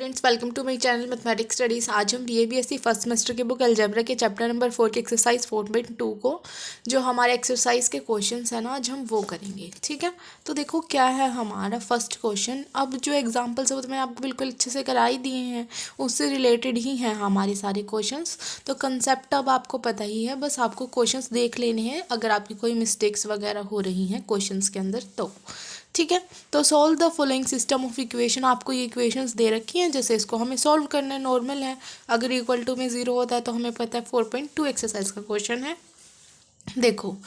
Students, welcome to my channel mathematics studies. आज हम BA BSc first semester के book algebra के चैप्टर नंबर 4 के एक्सरसाइज 4.2 को जो हमारे एक्सरसाइज के क्वेश्चंस हैं ना, आज हम वो करेंगे। ठीक है, तो देखो क्या है हमारा फर्स्ट क्वेश्चन। अब जो एग्जांपल्स है वो तो मैंने आपको बिल्कुल अच्छे से करा ही दिए हैं, उससे रिलेटेड ही हैं हमारे सारे क्वेश्चंस। तो कंसेप्ट अब आपको पता ही है, बस आपको क्वेश्चंस देख लेने हैं अगर आपकी कोई मिस्टेक्स वगैरह हो रही हैं क्वेश्चंस के अंदर तो। ठीक है, तो solve the following system of equation. आपको ये इक्वेशंस दे रखी हैं, जैसे इसको हमें सॉल्व करना है, नॉर्मल है। अगर इक्वल टू में 0 होता है तो हमें पता है 4.2 एक्सरसाइज का क्वेश्चन है। देखो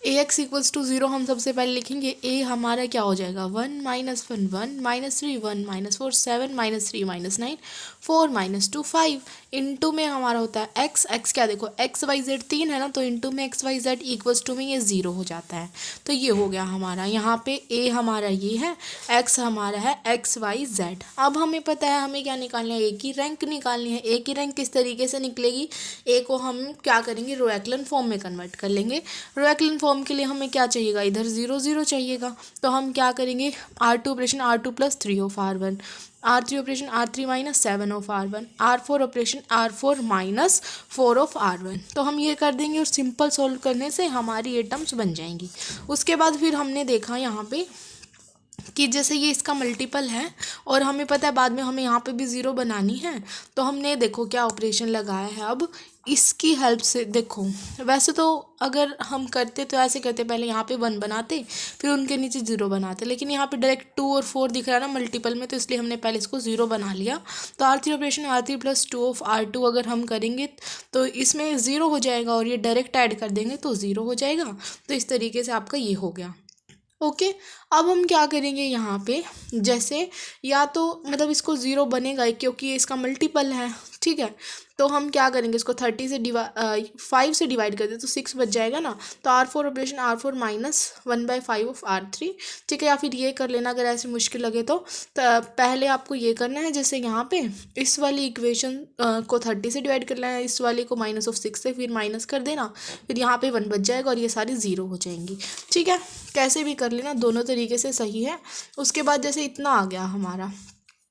ए एक्स इक्वल्स टू 0 हम सबसे पहले लिखेंगे। ए हमारा क्या हो जाएगा, 1 -1 1 -3 1 -4 7 -3 -9 4 -2 5 इंटू में हमारा होता है एक्स। एक्स क्या देखो एक्स वाई जेड 3 है ना, तो इंटू में X Y Z equals to में ये 0 हो जाता है। तो ये हो गया हमारा, यहाँ पे ए हमारा ये है, एक्स हमारा है एक्स वाई जेड। अब हमें पता है हमें क्या निकालना है, ए की रैंक निकालनी है। ए की रैंक किस तरीके से निकलेगी, ए को हम क्या करेंगे, रो एक्लन फॉर्म में कन्वर्ट कर लेंगे। रो एक्लन फॉर्म के लिए हमें क्या चाहिएगा, इधर 0 0 चाहिएगा, तो हम क्या करेंगे, R2 operation R2 + 3 of R1, R3 operation R3 - 7 of R1, R4 operation R4 - 4 of R1। तो हम ये कर देंगे और सिंपल सोल्व करने से हमारी ये टर्म्स बन जाएंगी। उसके बाद फिर हमने देखा यहाँ पे कि जैसे ये इसका मल्टीपल है और हमें पता है बाद में हमें यहाँ पे भी 0 बनानी है, तो हमने देखो क्या ऑपरेशन लगाया है। अब इसकी हेल्प से देखो, वैसे तो अगर हम करते तो ऐसे करते, पहले यहाँ पे 1 बनाते फिर उनके नीचे 0 बनाते, लेकिन यहाँ पे डायरेक्ट 2 और 4 दिख रहा है ना मल्टीपल में, तो इसलिए हमने पहले इसको 0 बना लिया। तो R3 operation R3 + 2 of R2 अगर हम करेंगे तो इसमें 0 हो जाएगा और ये डायरेक्ट ऐड कर देंगे तो 0 हो जाएगा। तो इस तरीके से आपका ये हो गया। ओके, अब हम क्या करेंगे यहाँ पे, जैसे या तो मतलब इसको 0 बनेगा क्योंकि ये इसका मल्टीपल है। ठीक है, तो हम क्या करेंगे, इसको 30 से 5 से डिवाइड कर दे तो 6 बच जाएगा ना। तो R4 operation R4 - 1/5 of R3। ठीक है, या फिर ये कर लेना अगर ऐसी मुश्किल लगे तो पहले आपको ये करना है, जैसे यहाँ पे इस वाली इक्वेशन को 30 से डिवाइड कर लेना है, इस वाले को -6 से फिर माइनस कर देना, फिर यहाँ पे 1 बच जाएगा और ये सारी 0 हो जाएंगी। ठीक है, कैसे भी कर लेना, दोनों तरीके से सही है। उसके बाद जैसे इतना आ गया हमारा,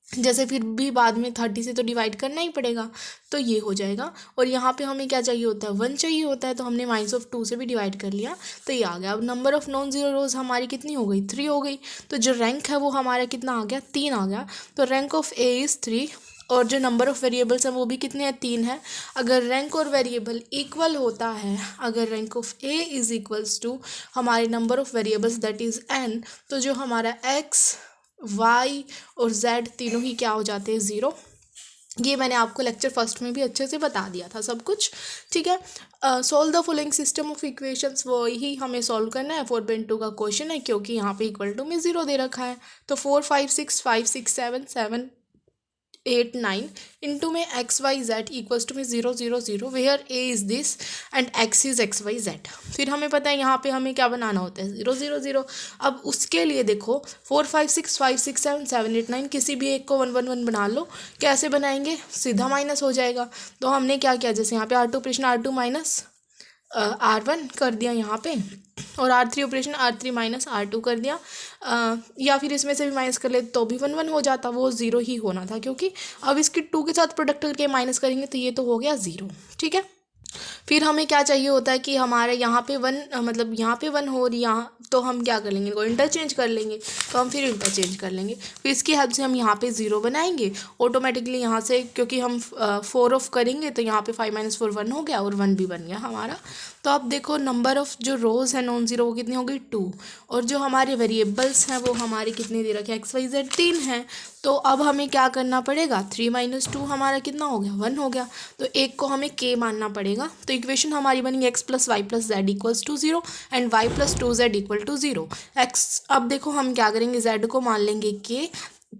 जैसे फिर भी बाद में 30 से तो डिवाइड करना ही पड़ेगा, तो ये हो जाएगा। और यहाँ पे हमें क्या चाहिए होता है, 1 चाहिए होता है, तो हमने -2 से भी डिवाइड कर लिया, तो ये आ गया। अब नंबर ऑफ नॉन जीरो रोज हमारी कितनी हो गई, 3 हो गई। तो जो रैंक है वो हमारा कितना आ गया, 3 आ गया। तो रैंक ऑफ ए इज़ 3 और जो नंबर ऑफ़ वेरिएबल्स हैं वो भी कितने हैं, 3 है। अगर रैंक और वेरिएबल इक्वल होता है, अगर rank of A is equals to हमारे number of variables that is n, तो जो हमारा x y और z तीनों ही क्या हो जाते हैं, 0। ये मैंने आपको लेक्चर फर्स्ट में भी अच्छे से बता दिया था सब कुछ। ठीक है, solve the following system of equations, वो ही हमें सॉल्व करना है। 4.2 का क्वेश्चन है क्योंकि यहाँ पे इक्वल टू में 0 दे रखा है। तो 4 5 6 5 6 7 7 8 9 इंटू में X Y Z equals to में 0 0 0 where A is this and X is X Y Z. फिर हमें पता है यहाँ पे हमें क्या बनाना होता है, 0 0 0। अब उसके लिए देखो 4 5 6 5 6 7 7 8 9 किसी भी एक को 1 1 1 बना लो। कैसे बनाएंगे, सीधा माइनस हो जाएगा। तो हमने क्या किया, जैसे यहाँ पे R2 ऑपरेशन R2 - R1 कर दिया यहाँ पे, और R3 ऑपरेशन R3 - R2 कर दिया। या फिर इसमें से भी माइनस कर ले तो भी 1 1 हो जाता, वो 0 ही होना था, क्योंकि अब इसके 2 के साथ प्रोडक्ट करके माइनस करेंगे तो ये तो हो गया 0। ठीक है, फिर हमें क्या चाहिए होता है कि हमारे यहाँ पे 1 मतलब यहाँ पे 1 हो और यहाँ, तो हम क्या कर लेंगे, इनको इंटरचेंज कर लेंगे। तो हम फिर इंटरचेंज कर लेंगे, फिर इसकी हेल्प से हम यहाँ पे 0 बनाएंगे ऑटोमेटिकली यहाँ से, क्योंकि हम 4 ऑफ करेंगे तो यहाँ पे 5 - 4 1 हो गया और 1 भी बन गया हमारा। तो अब देखो नंबर ऑफ़ जो रोज़ है नॉन ज़ीरो वो कितनी हो गई, 2। और जो हमारे वेरिएबल्स हैं वो हमारे कितने दे रखे हैं, एक्स वाई जेड 3 हैं। तो अब हमें क्या करना पड़ेगा, 3 - 2 हमारा कितना हो गया, 1 हो गया। तो एक को हमें k मानना पड़ेगा। तो इक्वेशन हमारी बनी x + y + z equals to 0 and y + 2z equal to 0। x अब देखो हम क्या करेंगे, z को मान लेंगे k,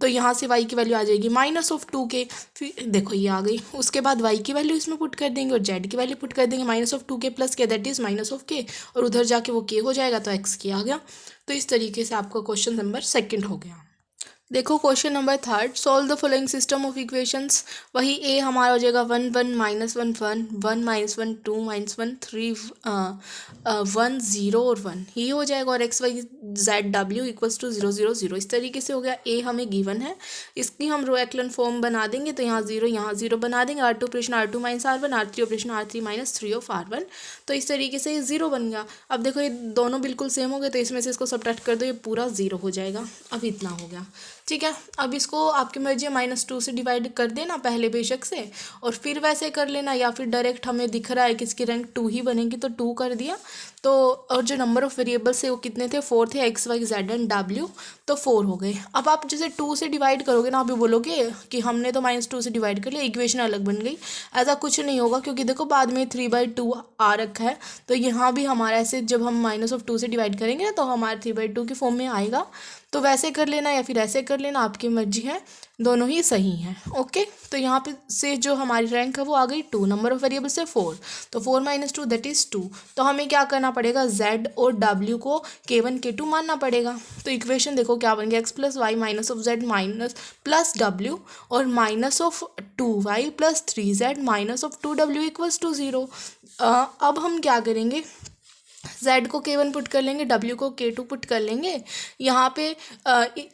तो यहाँ से y की वैल्यू आ जाएगी -2k। फिर देखो ये आ गई। उसके बाद y की वैल्यू इसमें पुट कर देंगे और z की वैल्यू पुट कर देंगे, -2k + k that is -k, और उधर जाके वो k हो जाएगा तो x k आ गया। तो इस तरीके से आपका क्वेश्चन नंबर 2 हो गया। देखो question number third, solve the following system of equations. वही ए हमारा हो जाएगा 1 1 -1 1 1 -1 2 -1 3 1 0 और 1 ये हो जाएगा। और X Y Z W equals to 0 0 0 इस तरीके से हो गया। ए हमें गिवन है, इसकी हम रो एक्लन फॉर्म बना देंगे, तो यहाँ 0 बना देंगे। R2 operation R2 minus R1, R3 operation R3 minus 3 of R1, तो इस तरीके से ये 0 बन गया। अब देखो ये दोनों बिल्कुल सेम हो गए, तो इसमें से इसको सब्ट्रैक्ट कर दो, ये पूरा 0 हो जाएगा। अब इतना हो गया, ठीक है। अब इसको आपकी मर्जी है -2 से डिवाइड कर देना पहले बेशक से, और फिर वैसे कर लेना, या फिर डायरेक्ट हमें दिख रहा है कि इसकी रैंक 2 ही बनेगी तो 2 कर दिया। तो और जो नंबर ऑफ वेरिएबल्स है वो कितने थे, 4 थे, X Y Z and W, तो 4 हो गए। अब आप जैसे 2 से डिवाइड करोगे ना, आप भी बोलोगे कि हमने तो -2 से डिवाइड कर लिया, इक्वेशन अलग बन गई। ऐसा कुछ नहीं होगा, क्योंकि देखो बाद में 3/2 आ रखा है, तो यहाँ भी हमारा ऐसे जब हम -2 से डिवाइड करेंगे ना, तो हमारा 3/2 की फॉर्म में आएगा। तो वैसे कर लेना या फिर ऐसे कर लेना, आपकी मर्जी है, दोनों ही सही हैं। ओके, तो यहाँ पे से जो हमारी रैंक है वो आ गई 2, नंबर ऑफ वेरिएबल से 4, तो 4 - 2 दैट इज़ 2। तो हमें क्या करना पड़ेगा, z और w को k1 k2 मानना पड़ेगा। तो इक्वेशन देखो क्या बन गया, x + y minus of z minus plus w और minus of 2y + 3z minus of 2w equals to 0। अब हम क्या करेंगे, z को k1 पुट कर लेंगे, w को k2 पुट कर लेंगे। यहाँ पे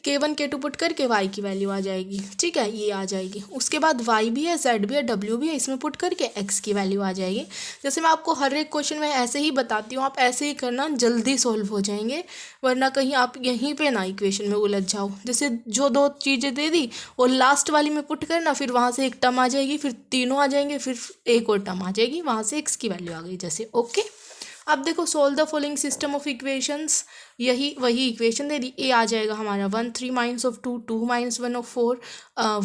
k1 k2 पुट करके y की वैल्यू आ जाएगी, ठीक है, ये आ जाएगी। उसके बाद y भी है, z भी है, w भी है, इसमें पुट करके x की वैल्यू आ जाएगी। जैसे मैं आपको हर एक क्वेश्चन में ऐसे ही बताती हूँ, आप ऐसे ही करना, जल्दी सॉल्व हो जाएंगे, वरना कहीं आप यहीं पे ना इक्वेशन में उलझ जाओ। जैसे जो 2 चीज़ें दे दी वो लास्ट वाली में पुट करना, फिर वहाँ से एक टर्म आ जाएगी, फिर तीनों आ जाएंगे, फिर एक और टर्म आ जाएगी, वहाँ से x की वैल्यू आ गई जैसे। ओके, अब देखो solve the following system of equations, यही वही इक्वेशन दे दी। ए आ जाएगा हमारा 1 3 - 2 2 - 1 of 4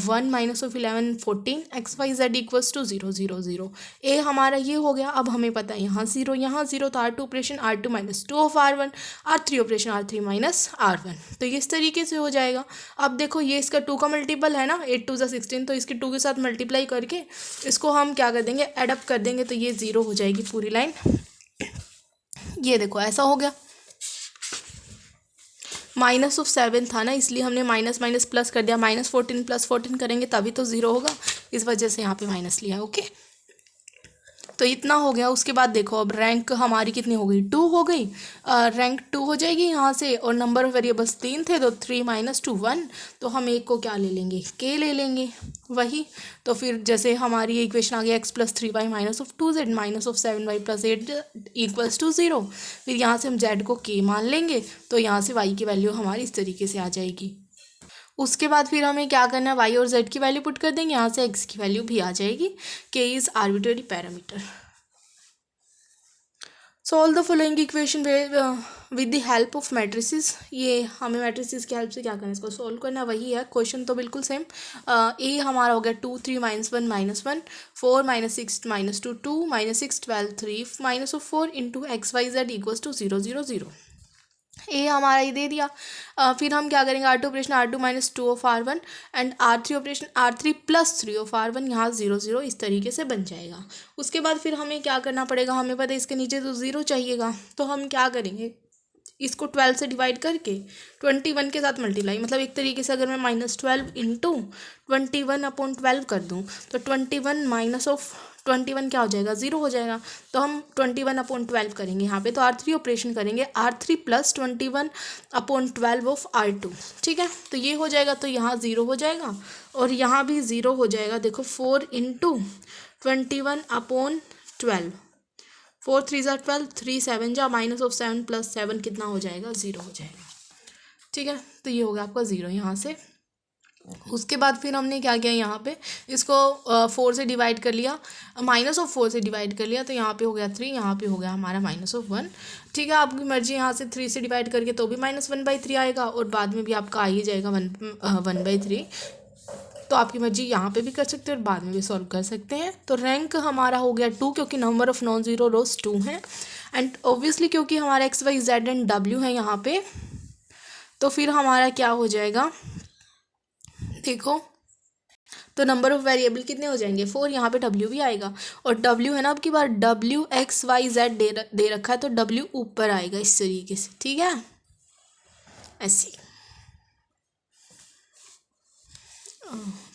1 - 11 14 X Y Z equals to 0 0 0। ए हमारा ये हो गया। अब हमें पता है यहाँ 0 यहाँ 0, तो R2 operation R2 minus 2 of R1, R3 operation R3 minus R1, तो ये इस तरीके से हो जाएगा। अब देखो ये इसका 2 का मल्टीपल है ना, 8 2 = 16, तो इसके 2 के साथ मल्टीप्लाई करके इसको हम क्या कर देंगे, एडअप कर देंगे, तो ये 0 हो जाएगी पूरी लाइन। ये देखो ऐसा हो गया। -7 था ना, इसलिए हमने माइनस माइनस प्लस कर दिया, -14 + 14 करेंगे तभी तो 0 होगा, इस वजह से यहाँ पे माइनस लिया। ओके, तो इतना हो गया। उसके बाद देखो अब रैंक हमारी कितनी हो गई, 2 हो गई। रैंक 2 हो जाएगी यहाँ से, और नंबर ऑफ वेरिएबल्स 3 थे, तो 3 - 2 1, तो हम एक को क्या ले लेंगे, k ले लेंगे वही। तो फिर जैसे हमारी इक्वेशन आ गया x + 3y minus of 2z minus of 7y + 8 equals to 0। फिर यहाँ से हम z को k मान लेंगे, तो यहाँ से y की वैल्यू हमारी इस तरीके से आ जाएगी। उसके बाद फिर हमें क्या करना है, y और z की वैल्यू पुट कर देंगे, यहाँ से x की वैल्यू भी आ जाएगी। k is arbitrary parameter. Solve the following equation with the help of matrices. ये हमें मैट्रिसेस की हेल्प से क्या करना है, इसको सॉल्व करना, वही है क्वेश्चन तो बिल्कुल सेम। ए हमारा हो गया 2 3 - 1 -1 4 - 6 - 2 2 - 6 12 3 -4 into X Y Z equals to 0 0 0। ए हमारा ये दे दिया। फिर हम क्या करेंगे, R2 operation R2 minus 2 of R1 and R3 operation R3 + 3 of R1, यहाँ 0 0 इस तरीके से बन जाएगा। उसके बाद फिर हमें क्या करना पड़ेगा, हमें पता है इसके नीचे तो 0 चाहिएगा, तो हम क्या करेंगे, इसको 12 से डिवाइड करके 21 के साथ मल्टीप्लाई, मतलब एक तरीके से अगर मैं -12 इंटू 21/12 कर दूँ, तो 21 माइनस ऑफ 21 क्या हो जाएगा, 0 हो जाएगा। तो हम 21/12 करेंगे यहाँ पे, तो R3 ऑपरेशन करेंगे R3 + 21/12 ऑफ R2, ठीक है। तो ये हो जाएगा, तो यहाँ 0 हो जाएगा और यहाँ भी 0 हो जाएगा। देखो 4 इंटू 21/12, 4 3 = 12, 3 7 जा माइनस ऑफ 7 + 7 कितना हो जाएगा, 0 हो जाएगा, ठीक है। तो ये हो गया आपका 0 यहाँ से। उसके बाद फिर हमने क्या किया, यहाँ पे इसको 4 से डिवाइड कर लिया, -4 से डिवाइड कर लिया, तो यहाँ पे हो गया 3, यहाँ पे हो गया हमारा -1, ठीक है। आपकी मर्जी, यहाँ से 3 से डिवाइड करके तो भी -1/3 आएगा, और बाद में भी आपका आ ही जाएगा 1/3। तो आपकी मर्जी, यहाँ पे भी कर सकते हैं और बाद में भी सॉल्व कर सकते हैं। तो रैंक हमारा हो गया 2, क्योंकि नंबर ऑफ नॉन ज़ीरो रोज 2 हैं, एंड ऑब्वियसली क्योंकि हमारा x y z and w है यहाँ पे, तो फिर हमारा क्या हो जाएगा, देखो, तो नंबर ऑफ वेरिएबल कितने हो जाएंगे, 4, यहाँ पे w भी आएगा, और w है ना, अब की बार w x y z दे रखा है, तो w ऊपर आएगा इस तरीके से, ठीक है, ऐसे।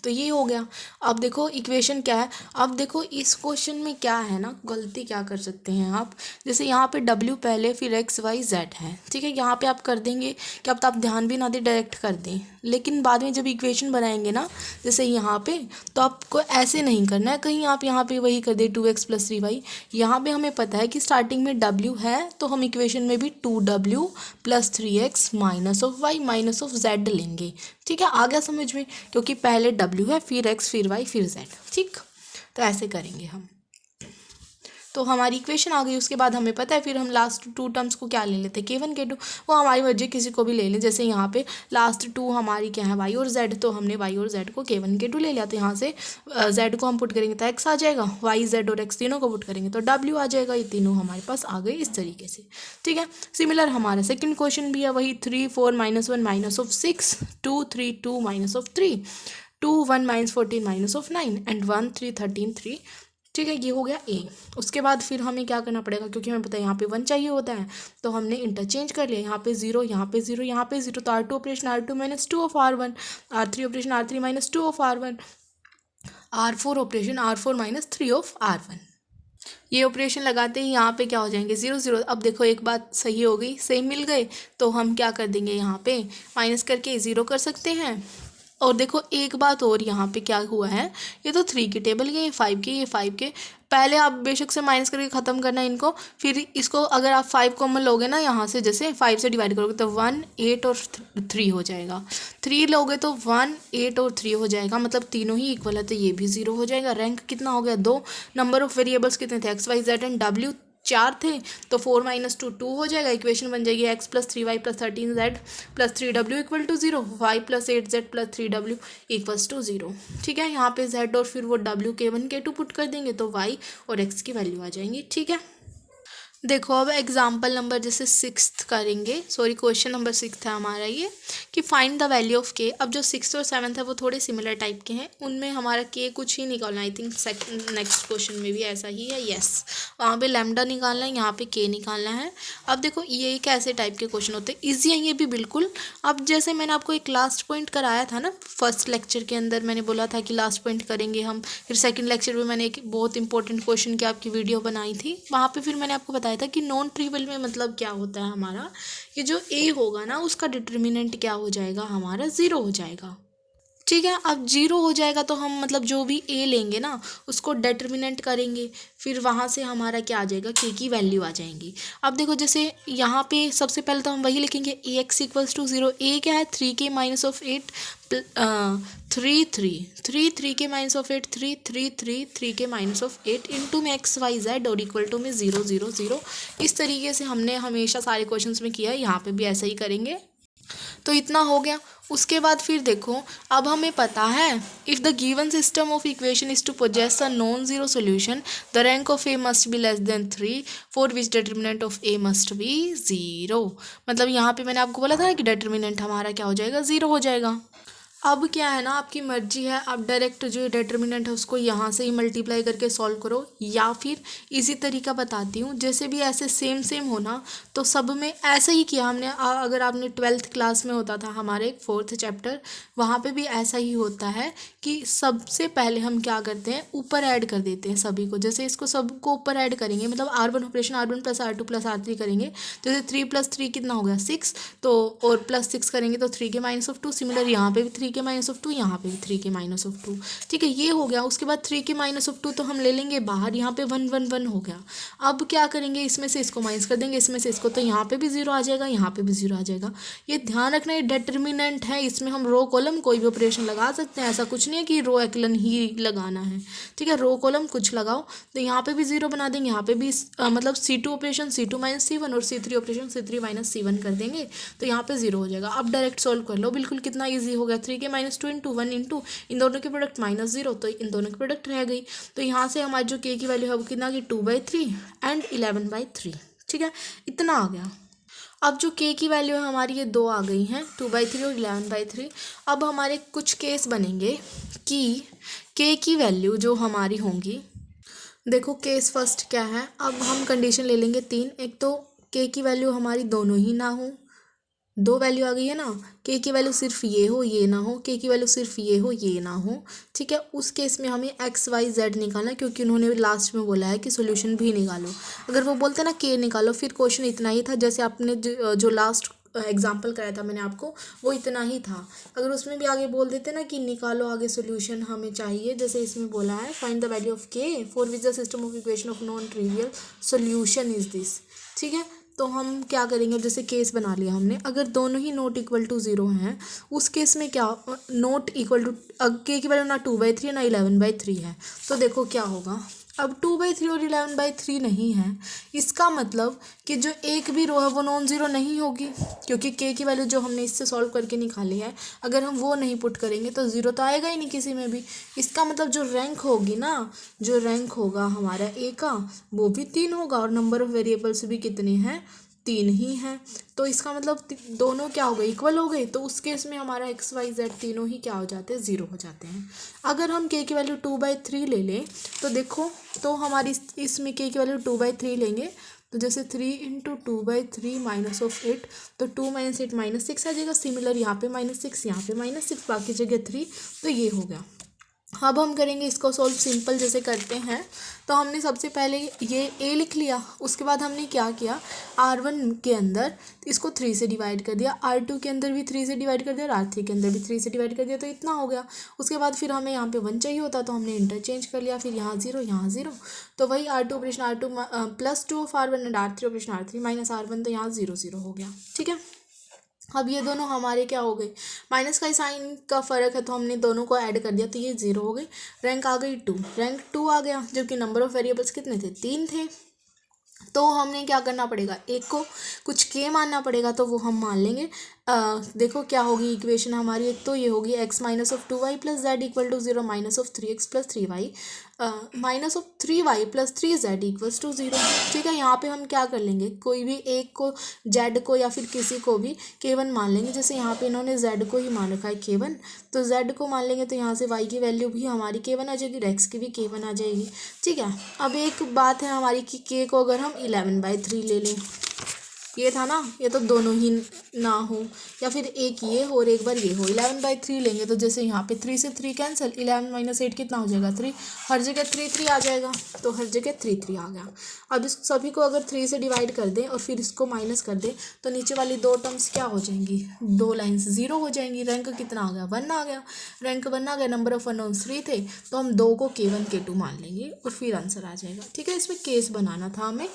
तो ये हो गया। अब देखो इक्वेशन क्या है, अब देखो इस क्वेश्चन में क्या है ना, गलती क्या कर सकते हैं आप, जैसे यहाँ पे W पहले फिर XYZ है, ठीक है, यहाँ पे आप कर देंगे क्या पता आप ध्यान भी ना दें डायरेक्ट कर दें, लेकिन बाद में जब इक्वेशन बनाएंगे ना जैसे यहाँ पे, तो आपको ऐसे नहीं करना है, कहीं आप यहाँ पे वही कर दे 2x + 3y। यहाँ पे हमें पता है कि स्टार्टिंग में W है तो हम इक्वेशन में भी 2W + 3x - of z लेंगे, ठीक है, आ गया समझ में, क्योंकि पहले W है फिर x फिर y फिर z, ठीक, तो ऐसे करेंगे हम। तो हमारी इक्वेशन आ गई, उसके बाद हमें पता है फिर हम लास्ट 2 टर्म्स को क्या ले लेते हैं, K1 K2, वो हमारी मर्जी किसी को भी ले लें, जैसे यहाँ पे लास्ट 2 हमारी क्या है y और z, तो हमने y और z को K1 K2 ले लिया, तो यहाँ से z को हम पुट करेंगे तो x आ जाएगा, y z और x तीनों को पुट करेंगे तो w आ जाएगा, ये तीनों हमारे पास आ गए इस तरीके से, ठीक है। सिमिलर हमारा सेकेंड क्वेश्चन भी है वही 3 4 - 1 - 6 2 3 2 - 3 2 1 - 14 - 9 एंड 1 3 13 3, ठीक है, ये हो गया ए। उसके बाद फिर हमें क्या करना पड़ेगा, क्योंकि हमें पता है यहाँ पे 1 चाहिए होता है, तो हमने इंटरचेंज कर लिया, यहाँ पे 0 यहाँ पे 0 यहाँ पे 0, तो R2 operation R2 - 2 of R1, R3 operation R3 - 2 of R1, R4 operation R4 - 3 of R1। ये ऑपरेशन लगाते ही यहाँ पे क्या हो जाएंगे 0 0। अब देखो एक बात सही हो गई, सेम मिल गए, तो हम क्या कर देंगे यहाँ पे माइनस करके 0 कर सकते हैं। और देखो एक बात और यहाँ पे क्या हुआ है, ये तो 3 की टेबल के, ये 5 के, ये 5 के, पहले आप बेशक से माइनस करके ख़त्म करना है इनको, फिर इसको अगर आप 5 कॉमन लोगे ना यहाँ से, जैसे 5 से डिवाइड करोगे तो 1 8 और 3 हो जाएगा, 3 लोगे तो 1 8 और 3 हो जाएगा, मतलब तीनों ही इक्वल है, तो ये भी 0 हो जाएगा। रैंक कितना हो गया 2, नंबर ऑफ वेरिएबल्स कितने थे XYZ एंड W 4 थे, तो 4 - 2 2 हो जाएगा, इक्वेशन बन जाएगी x + 3y + 13z + 3w = 0, y + 8z + 3w = 0, ठीक है। यहाँ पे z और फिर वो w K1 K2 पुट कर देंगे तो y और x की वैल्यू आ जाएंगी, ठीक है। देखो अब एग्जाम्पल नंबर जैसे 6th करेंगे, सॉरी क्वेश्चन नंबर 6 है हमारा ये, कि फाइंड द वैल्यू ऑफ के। अब जो 6th और 7th है वो थोड़े सिमिलर टाइप के हैं, उनमें हमारा के कुछ ही निकालना, आई थिंक नेक्स्ट क्वेश्चन में भी ऐसा ही है, यस, वहाँ पे लैम्डा निकालना है, यहाँ पे के निकालना है। अब देखो ये कैसे टाइप के क्वेश्चन होते हैं, ईजी है ये भी बिल्कुल। अब जैसे मैंने आपको एक लास्ट पॉइंट कराया था ना फर्स्ट लेक्चर के अंदर, मैंने बोला था कि लास्ट पॉइंट करेंगे हम, फिर सेकेंड लेक्चर में मैंने एक बहुत इंपॉर्टेंट क्वेश्चन की आपकी वीडियो बनाई थी, वहाँ पर फिर मैंने आपको बताया था कि नॉन ट्रिवियल में मतलब क्या होता है हमारा, ये जो ए होगा ना उसका डिटर्मिनेंट क्या हो जाएगा हमारा 0 हो जाएगा, ठीक है। अब 0 हो जाएगा तो हम मतलब जो भी ए लेंगे ना उसको डिटर्मिनेंट करेंगे, फिर वहाँ से हमारा क्या आ जाएगा के की वैल्यू आ जाएंगी। अब देखो जैसे यहाँ पे सबसे पहले तो हम वही लिखेंगे AX = 0, ए क्या है 3k - 8 3 3 3k - 8 3 3 3 3k - 8 इंटू में XYZ और इक्वल टू में 0 0 0। इस तरीके से हमने हमेशा सारे क्वेश्चंस में किया है, यहाँ पे भी ऐसा ही करेंगे, तो इतना हो गया। उसके बाद फिर देखो अब हमें पता है if the given system of equation is to posses a non zero solution the rank of A must be less than 3 for which determinant of A must be 0। मतलब यहाँ पे मैंने आपको बोला था ना कि डिटर्मिनेंट हमारा क्या हो जाएगा 0 हो जाएगा। अब क्या है ना आपकी मर्जी है, आप डायरेक्ट जो डिटर्मिनेंट है उसको यहाँ से ही मल्टीप्लाई करके सॉल्व करो, या फिर इसी तरीका बताती हूँ, जैसे भी ऐसे सेम सेम होना तो सब में ऐसा ही किया हमने। अगर आपने 12th क्लास में होता था हमारे 4th चैप्टर, वहाँ पे भी ऐसा ही होता है कि सबसे पहले हम क्या करते हैं ऊपर ऐड कर देते हैं सभी को, जैसे इसको सबको ऊपर ऐड करेंगे मतलब R1 operation R1 + R2 + R3 करेंगे, जैसे 3 + 3 कितना हो गया 6, तो और +6 करेंगे तो 3k - 2, सिमिलर यहाँ पे भी 3k - 2, यहाँ पे भी 3k - 2, ठीक है, ये हो गया। उसके बाद 3k - 2 तो हम ले लेंगे बाहर, यहाँ पे 1 1 1 हो गया। अब क्या करेंगे इसमें से इसको माइनस कर देंगे, इसमें से इसको, तो यहाँ पे भी 0 आ जाएगा, यहाँ पे भी 0 आ जाएगा। ये ध्यान रखना ये डिटर्मिनेंट है, इसमें हम रो कॉलम कोई भी ऑपरेशन लगा सकते हैं, ऐसा कुछ नहीं है कि रो एक्लन ही लगाना है, ठीक है, रो कॉलम कुछ लगाओ। तो यहाँ पे भी 0 बना देंगे, यहाँ पे भी मतलब C2 ऑपरेशन C2 - C1 और C3 ऑपरेशन C3 - C1 कर देंगे, तो यहाँ पे 0 हो जाएगा। अब डायरेक्ट सॉल्व कर लो, बिल्कुल कितना ईजी हो गया, 3k - 2 इंटू 1 इंटू इन दोनों के प्रोडक्ट -0, तो इन दोनों की प्रोडक्ट रह गई, तो यहाँ से हमारी जो k की वैल्यू है वो कितना की 2/3 एंड 11/3, ठीक है, इतना आ गया। अब जो k की वैल्यू है हमारी ये 2 आ गई हैं, 2/3 और 11/3। अब हमारे कुछ केस बनेंगे कि k की वैल्यू जो हमारी होंगी, देखो केस फर्स्ट क्या है, अब हम कंडीशन ले लेंगे 3, एक तो k की वैल्यू हमारी दोनों ही ना हो, दो वैल्यू आ गई है ना, के की वैल्यू सिर्फ ये हो ये ना हो, के की वैल्यू सिर्फ ये हो ये ना हो, ठीक है। उस केस में हमें एक्स वाई जेड निकालना है, क्योंकि उन्होंने लास्ट में बोला है कि सोल्यूशन भी निकालो। अगर वो बोलते ना के निकालो, फिर क्वेश्चन इतना ही था, जैसे आपने जो लास्ट एग्जाम्पल कराया था मैंने आपको, वो इतना ही था। अगर उसमें भी आगे बोल देते ना कि निकालो आगे सोल्यूशन हमें चाहिए, जैसे इसमें बोला है फाइंड द वैल्यू ऑफ के for which the system of equation of non trivial solution is this, ठीक है। तो हम क्या करेंगे, जैसे केस बना लिया हमने, अगर दोनों ही नॉट इक्वल टू ज़ीरो हैं, उस केस में क्या, नॉट इक्वल टू, के की वैल्यू ना 2/3 है ना 11/3 है, तो देखो क्या होगा। अब 2/3 और 11/3 नहीं है, इसका मतलब कि जो एक भी रो है वो नॉन ज़ीरो नहीं होगी, क्योंकि के की वैल्यू जो हमने इससे सॉल्व करके निकाली है, अगर हम वो नहीं पुट करेंगे तो ज़ीरो तो आएगा ही नहीं किसी में भी। इसका मतलब जो रैंक होगी ना, जो रैंक होगा हमारा ए का, वो भी 3 होगा, और नंबर ऑफ वेरिएबल्स भी कितने हैं, 3 ही हैं। तो इसका मतलब दोनों क्या हो गए, इक्वल हो गए। तो उस केस में हमारा एक्स वाई जेड तीनों ही क्या हो जाते हैं, ज़ीरो हो जाते हैं। अगर हम के की वैल्यू 2/3 ले लें, तो देखो, तो हमारी इसमें के की वैल्यू 2/3 लेंगे, तो जैसे 3 इंटू 2/3 माइनस ऑफ 8, तो 2 - 8 -6 आ जाएगा। सिमिलर यहाँ पे -6, यहाँ पे -6, बाकी जगह 3, तो ये हो गया। अब हम करेंगे इसको सॉल्व, सिंपल जैसे करते हैं। तो हमने सबसे पहले ये ए लिख लिया, उसके बाद हमने क्या किया, R1 के अंदर इसको 3 से डिवाइड कर दिया, R2 के अंदर भी 3 से डिवाइड कर दिया, और R3 के अंदर भी 3 से डिवाइड कर दिया, तो इतना हो गया। उसके बाद फिर हमें यहाँ पे 1 चाहिए होता, तो हमने इंटरचेंज कर लिया, फिर यहाँ 0 यहाँ 0, तो वही R2 operation R2 plus 2 of R1 and R3 operation R3 minus R1, तो यहाँ 0 0 हो गया, ठीक है। अब ये दोनों हमारे क्या हो गए, माइनस का साइन का फ़र्क है, तो हमने दोनों को ऐड कर दिया, तो ये 0 हो गई। रैंक आ गई 2, रैंक 2 आ गया, जबकि नंबर ऑफ़ वेरिएबल्स कितने थे, 3 थे। तो हमने क्या करना पड़ेगा, एक को कुछ के मानना पड़ेगा, तो वो हम मान लेंगे। देखो क्या होगी इक्वेशन हमारी, एक तो ये होगी x minus of 2y plus Z equal to 0 minus of 3x plus 3y minus of 3y plus 3z equals to 0, ठीक है। यहाँ पे हम क्या कर लेंगे, कोई भी एक को, z को या फिर किसी को भी k1 मान लेंगे। जैसे यहाँ पे इन्होंने z को ही मान रखा है k1, तो z को मान लेंगे, तो यहाँ से y की वैल्यू भी हमारी k1 आ जाएगी, और x की भी k1 आ जाएगी, ठीक है। अब एक बात है हमारी कि k को अगर हम 11/3 ले लें, ये था ना, ये तो दोनों ही ना हो, या फिर एक ये हो और एक बार ये हो, 11/3 लेंगे, तो जैसे यहाँ पे 3 से 3 कैंसिल, 11 - 8 कितना हो जाएगा, 3, हर जगह 3 3 आ जाएगा, तो हर जगह 3 3 आ गया। अब इस सभी को अगर 3 से डिवाइड कर दें और फिर इसको माइनस कर दें, तो नीचे वाली दो टर्म्स क्या हो जाएंगी, दो लाइन्स 0 हो जाएंगी। रैंक कितना आ गया, 1 आ गया, रैंक 1 आ गया। नंबर ऑफ अननोन्स 3 थे, तो हम 2 को k1 k2 मान लेंगे और फिर आंसर आ जाएगा, ठीक है। इसमें केस बनाना था हमें।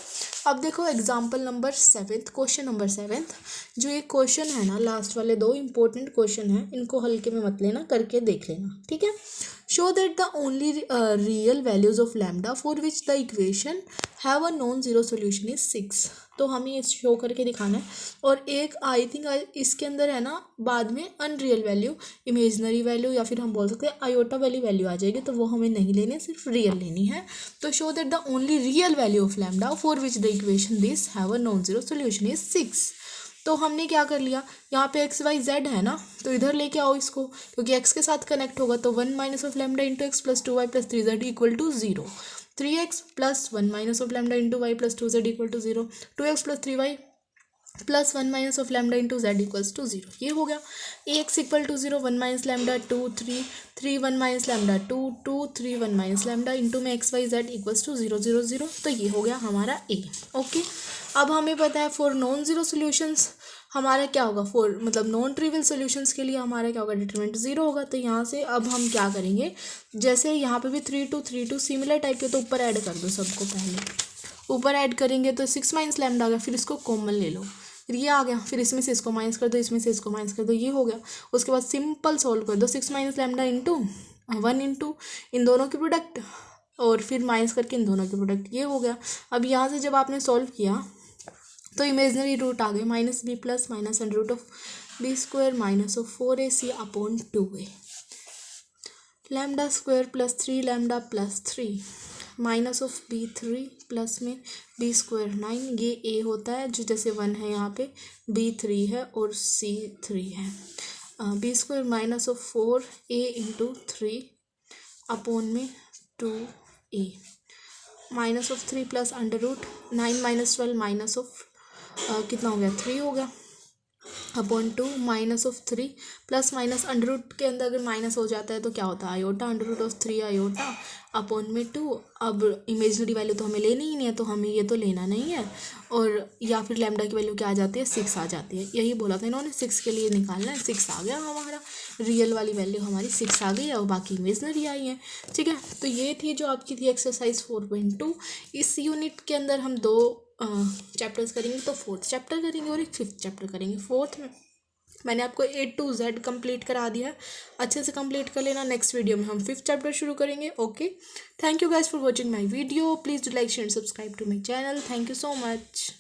अब देखो एग्जाम्पल नंबर 7, क्वेश्चन नंबर 7, जो ये क्वेश्चन है ना, लास्ट वाले दो इंपॉर्टेंट क्वेश्चन हैं, इनको हल्के में मत लेना, करके देख लेना, ठीक है। Show that the only real values of lambda for which the equation have a non zero solution is 6, तो हमें ये शो करके दिखाना है। और एक आई थिंक इसके अंदर है ना, बाद में अनरियल वैल्यू, इमेजनरी वैल्यू, या फिर हम बोल सकते हैं आयोटा वाली वैल्यू आ जाएगी, तो वो हमें नहीं लेनी, सिर्फ रियल लेनी है। तो show that the only real value of lambda for which the equation this have a non zero solution is 6। तो हमने क्या कर लिया, यहाँ पे एक्स वाई जेड है ना, तो इधर लेके आओ इसको, क्योंकि एक्स के साथ कनेक्ट होगा, तो 1 minus of lambda into X plus 2y plus 3z equal to 0, 3x plus 1 minus of lambda into Y plus 2z equal to 0, 2x plus 3y plus 1 minus of lambda into Z equals to 0, ये हो गया। X equal to 0, 1 minus lambda 2 3 3 1 minus lambda 2 2 3 1 minus lambda into में X Y Z equals to 0 0 0, तो ये हो गया हमारा ए, okay. अब हमें पता है फॉर नॉन जीरो सोल्यूशंस हमारा क्या होगा, फॉर मतलब नॉन ट्रिवियल सोल्यूशंस के लिए हमारा क्या होगा, डिटरमिनेंट 0 होगा। तो यहाँ से अब हम क्या करेंगे, जैसे यहाँ पे भी 3 2 3 2 सिमिलर टाइप के, तो ऊपर ऐड कर दो सबको, पहले ऊपर ऐड करेंगे तो 6 माइनस लैम्डा आ गया, फिर इसको कॉमन ले लो, फिर ये आ गया, फिर इसमें से इसको माइनस कर दो, इसमें से इसको माइनस कर दो, ये हो गया। उसके बाद सिंपल सॉल्व कर दो, 6 माइनस लैम्डा इंटू 1 इंटू इन दोनों की प्रोडक्ट, और फिर माइनस करके इन दोनों की प्रोडक्ट, ये हो गया। अब यहाँ से जब आपने सॉल्व किया तो इमेजनरी रूट आ गए, minus B plus minus under root of B square minus of 4ac upon 2a, lambda square plus 3 lambda plus 3 minus of b3 plus में बी स्क्वायर 9, ये a होता है, जो जैसे 1 है यहाँ पे, b3 है और c3 है, B square minus of 4a into 3 upon में 2a minus of 3 plus under root 9 minus 12 minus of कितना हो गया, 3 हो गया, upon 2 minus of 3 plus minus under root के अंदर अगर माइनस हो जाता है तो क्या होता है iota, under root of 3 iota upon में 2। अब इमेजनरी वैल्यू तो हमें लेनी ही नहीं है तो हमें ये तो लेना नहीं है। और या फिर लैम्डा की वैल्यू क्या आ जाती है 6 आ जाती है, यही बोला था इन्होंने 6 के लिए निकालना है। 6 आ गया हमारा, रियल वाली वैल्यू हमारी 6 आ गई है और बाकी इमेजनरी आई है। ठीक है, तो ये थी जो आपकी थी एक्सरसाइज 4.2। इस यूनिट के अंदर हम 2 चैप्टर्स करेंगे, तो 4th चैप्टर करेंगे और एक 5th चैप्टर करेंगे। 4th में मैंने आपको A to Z कंप्लीट करा दिया है, अच्छे से कंप्लीट कर लेना। नेक्स्ट वीडियो में हम 5th चैप्टर शुरू करेंगे। Okay, thank you guys for watching my video. Please do like share and subscribe to my channel. Thank you so much.